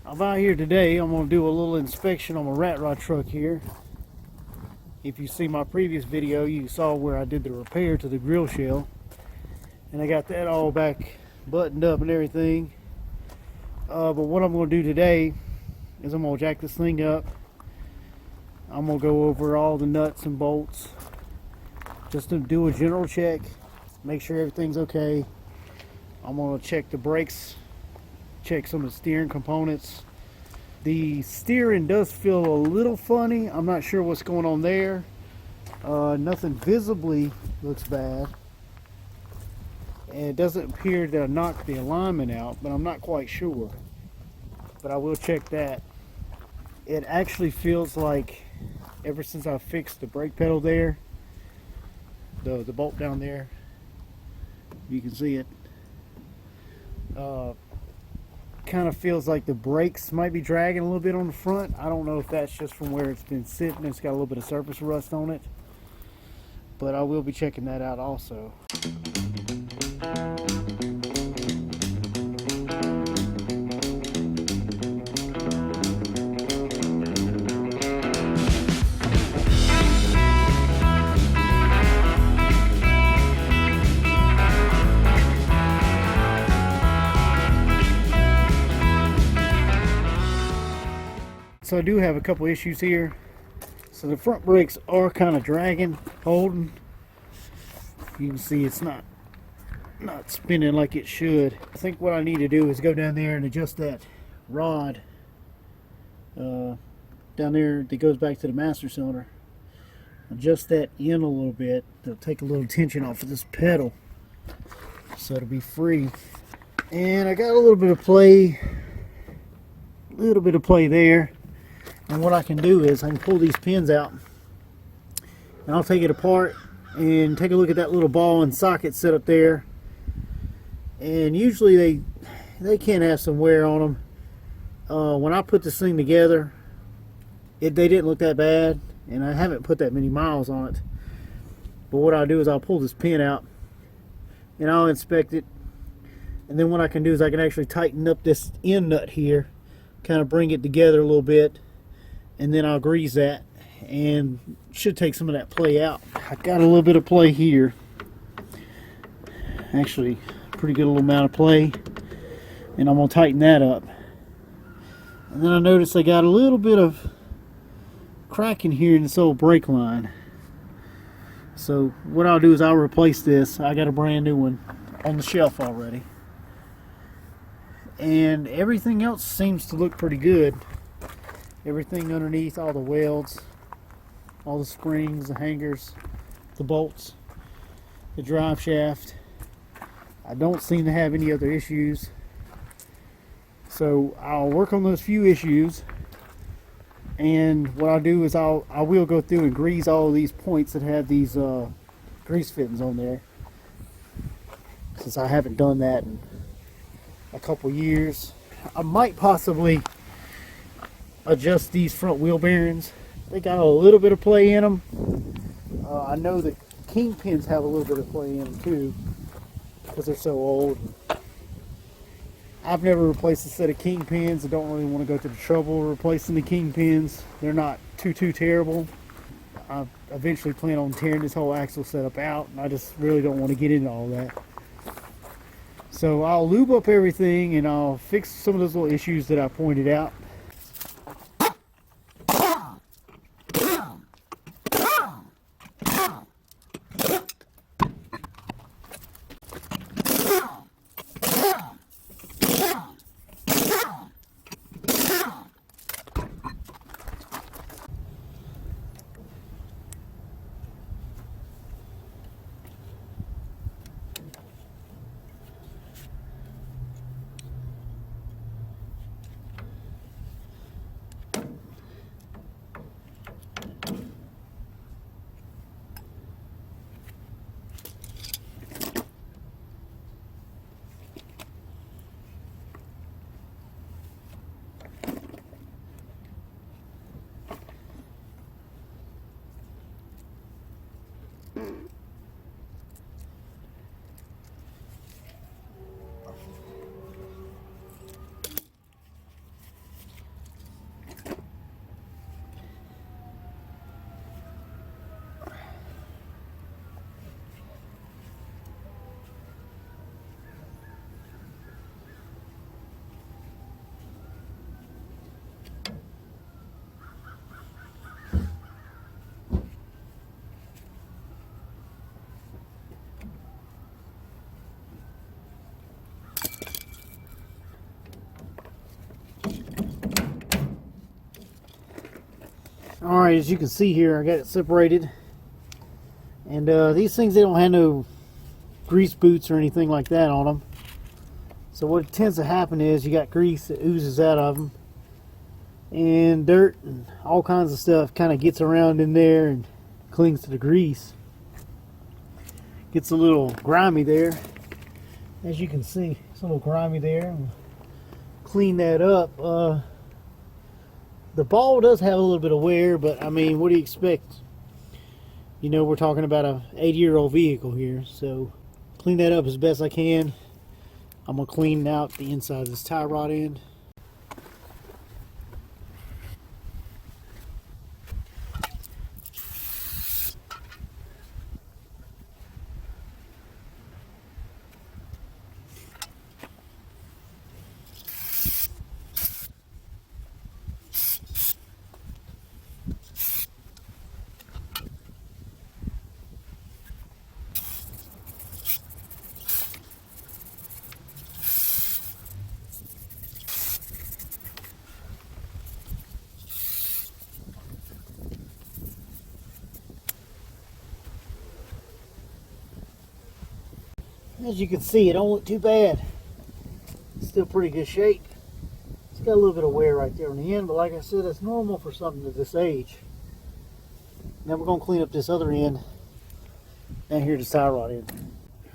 I'm out here today. I'm going to do a little inspection on my rat rod truck here. If you see my previous video, you saw where I did the repair to the grill shell. And I got that all back buttoned up and everything. But what I'm going to do today is I'm going to jack this thing up. I'm going to go over all the nuts and bolts just to do a general check, make sure everything's okay. I'm going to check the brakes, check some of the steering components. The steering does feel a little funny. I'm not sure what's going on there. Nothing visibly looks bad. And it doesn't appear that I knocked the alignment out, but I'm not quite sure. But I will check that. It actually feels like ever since I fixed the brake pedal there, the bolt down there, you can see it, kind of feels like the brakes might be dragging a little bit on the front. I don't know if that's just from where it's been sitting. It's got a little bit of surface rust on it, but I will be checking that out also. So I do have a couple issues here. So the front brakes are kind of dragging, holding. You can see it's not spinning like it should. I think what I need to do is go down there and adjust that rod down there that goes back to the master cylinder. Adjust that in a little bit to take a little tension off of this pedal so it'll be free. And I got a little bit of play there. And what I can do is I can pull these pins out and I'll take it apart and take a look at that little ball and socket set up there. And usually they can have some wear on them. When I put this thing together, they didn't look that bad, and I haven't put that many miles on it. But what I'll do is I'll pull this pin out and I'll inspect it. And then what I can do is I can actually tighten up this end nut here, kind of bring it together a little bit. And then I'll grease that and should take some of that play out. I got a little bit of play here. Actually, pretty good little amount of play. And I'm going to tighten that up. And then I noticed I got a little bit of cracking here in this old brake line. So what I'll do is I'll replace this. I got a brand new one on the shelf already. And everything else seems to look pretty good. Everything underneath, all the welds, all the springs, the hangers, the bolts, the drive shaft. I don't seem to have any other issues. So I'll work on those few issues. And what I'll do is I will go through and grease all of these points that have these grease fittings on there, since I haven't done that in a couple years. I might possibly adjust these front wheel bearings. They got a little bit of play in them. I know that kingpins have a little bit of play in them too, because they're so old. I've never replaced a set of kingpins. I don't really want to go to the trouble of replacing the kingpins. They're not too terrible. I eventually plan on tearing this whole axle setup out, and I just really don't want to get into all that. So I'll lube up everything and I'll fix some of those little issues that I pointed out. Alright, as you can see here, I got it separated. And these things, they don't have no grease boots or anything like that on them. So what tends to happen is you got grease that oozes out of them, and dirt and all kinds of stuff kind of gets around in there and clings to the grease. Gets a little grimy there. As you can see, it's a little grimy there. Clean that up. The ball does have a little bit of wear, but I mean, what do you expect? You know, we're talking about a 80-year-old vehicle here, so clean that up as best I can. I'm gonna clean out the inside of this tie rod end. As you can see, it don't look too bad. It's still pretty good shape. It's got a little bit of wear right there on the end, but like I said, that's normal for something at this age. Now we're going to clean up this other end and here the tie rod end.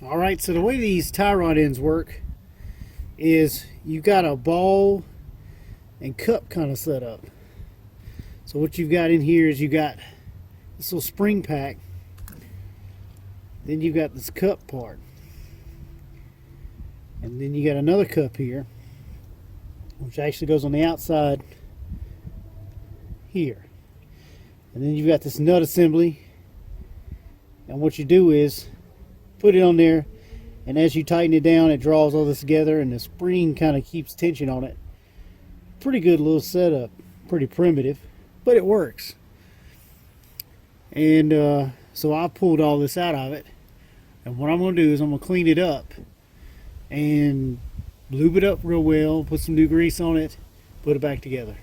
Alright, so the way these tie rod ends work is you've got a ball and cup kind of set up. So what you've got in here is you got this little spring pack, then you've got this cup part, and then you got another cup here which actually goes on the outside here, and then you've got this nut assembly, and what you do is put it on there, and as you tighten it down, it draws all this together, and the spring kind of keeps tension on it. Pretty good little setup, pretty primitive, but it works. And so I pulled all this out of it, and what I'm going to do is I'm going to clean it up and lube it up real well, put some new grease on it, put it back together.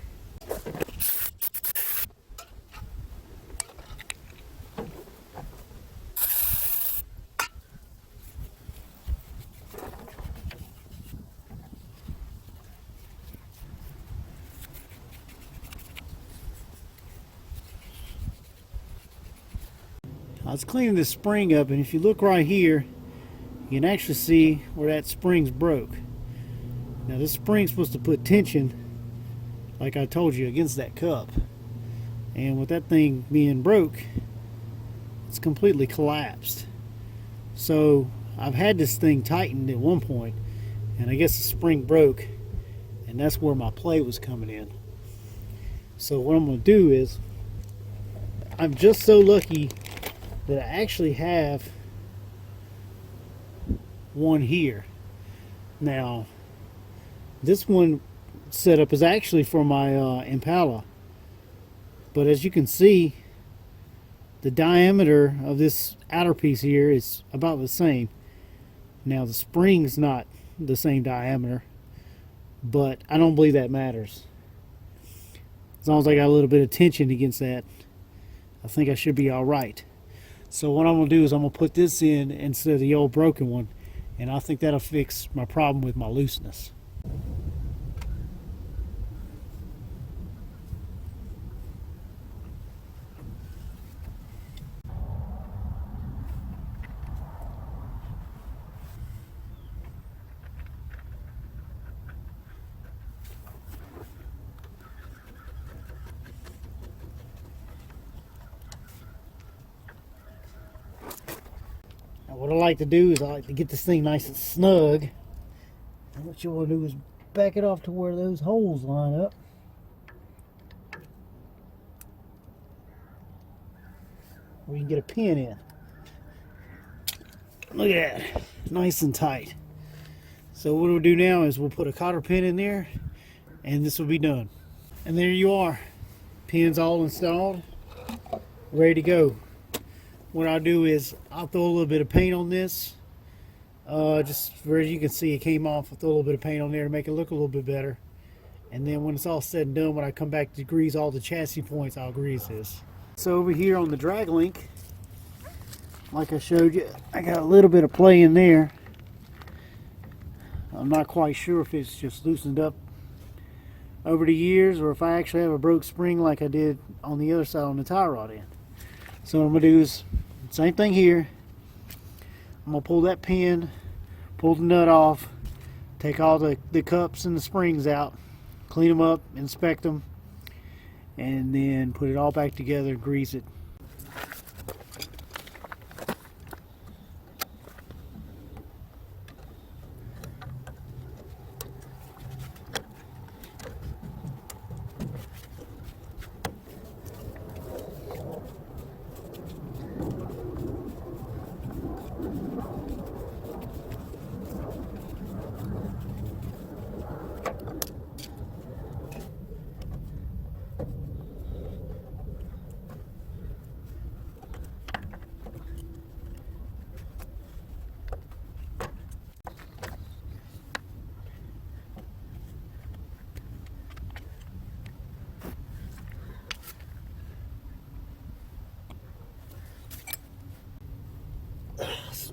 I was cleaning this spring up, and if you look right here, you can actually see where that spring's broke. Now this spring's supposed to put tension, like I told you, against that cup. And with that thing being broke, it's completely collapsed. So I've had this thing tightened at one point, and I guess the spring broke, and that's where my play was coming in. So what I'm going to do is, I'm just so lucky that I actually have one here. Now, this one setup is actually for my Impala, but as you can see, the diameter of this outer piece here is about the same. Now the spring's not the same diameter, but I don't believe that matters. As long as I got a little bit of tension against that, I think I should be all right. So what I'm going to do is I'm going to put this in instead of the old broken one, and I think that'll fix my problem with my looseness. What I like to do is I like to get this thing nice and snug. And what you want to do is back it off to where those holes line up. Where you can get a pin in. Look at that. Nice and tight. So what we'll do now is we'll put a cotter pin in there, and this will be done. And there you are. Pins all installed. Ready to go. What I'll do is I'll throw a little bit of paint on this, just where you can see it came off. I'll throw a little bit of paint on there to make it look a little bit better, And then when it's all said and done, when I come back to grease all the chassis points, I'll grease this. So over here on the drag link, like I showed you, I got a little bit of play in there. I'm not quite sure if it's just loosened up over the years or if I actually have a broke spring like I did on the other side on the tie rod end. So what I'm going to do is, same thing here. I'm going to pull that pin, pull the nut off, take all the cups and the springs out, clean them up, inspect them, and then put it all back together, grease it.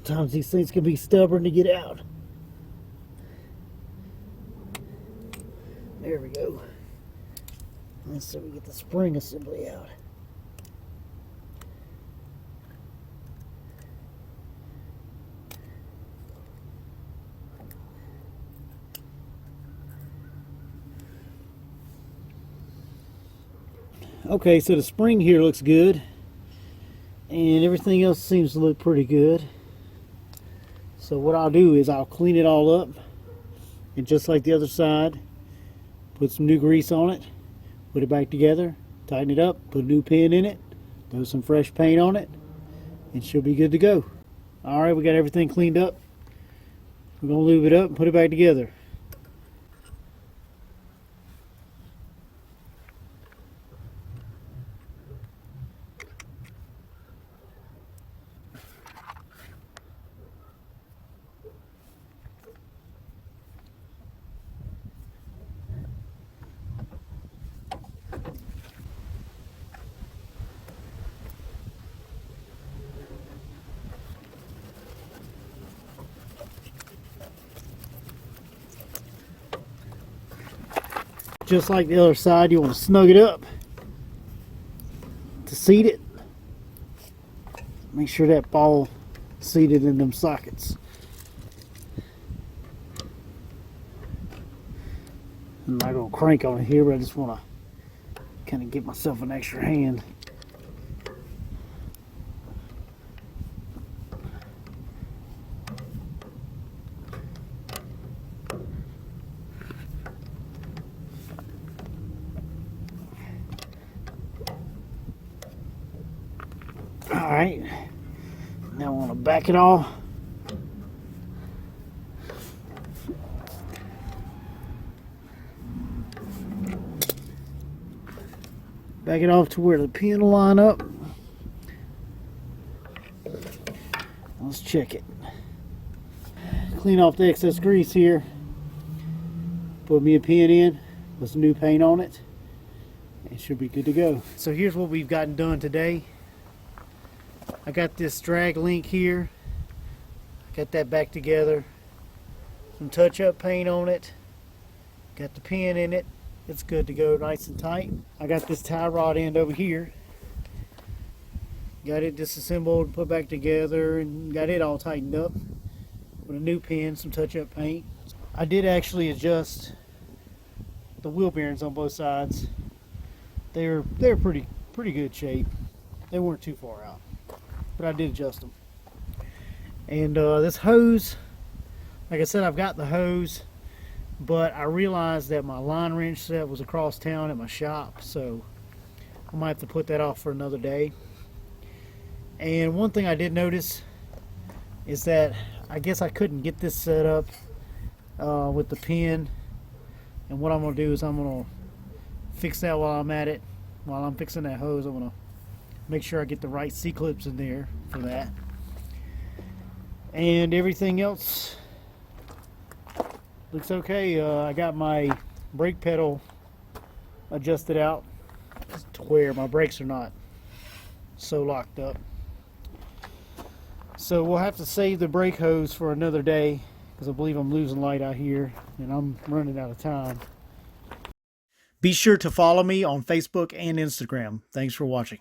Sometimes these things can be stubborn to get out. There we go. Let's see if we get the spring assembly out. Okay, so the spring here looks good, and everything else seems to look pretty good. So what I'll do is I'll clean it all up, and just like the other side, put some new grease on it, put it back together, tighten it up, put a new pin in it, throw some fresh paint on it, and she'll be good to go. Alright, we got everything cleaned up. We're going to lube it up and put it back together. Just like the other side, you want to snug it up to seat it. Make sure that ball seated in them sockets. I'm not going to crank on it here, but I just want to kind of give myself an extra hand. Alright, now I want to back it off. Back it off to where the pin will line up. Let's check it. Clean off the excess grease here. Put me a pin in, put some new paint on it. It should be good to go. So here's what we've gotten done today. I got this drag link here. Got that back together. Some touch-up paint on it. Got the pin in it. It's good to go, nice and tight. I got this tie rod end over here. Got it disassembled, put back together, and got it all tightened up with a new pin, some touch-up paint. I did actually adjust the wheel bearings on both sides. They're pretty good shape. They weren't too far out, but I did adjust them. And this hose, like I said, I've got the hose, but I realized that my line wrench set was across town at my shop, so I might have to put that off for another day. And one thing I did notice is that I guess I couldn't get this set up with the pin. And what I'm going to do is I'm going to fix that while I'm at it. While I'm fixing that hose, I'm going to make sure I get the right C-clips in there for that. And everything else looks okay. I got my brake pedal adjusted out to where my brakes are not so locked up. So we'll have to save the brake hose for another day, because I believe I'm losing light out here and I'm running out of time. Be sure to follow me on Facebook and Instagram. Thanks for watching.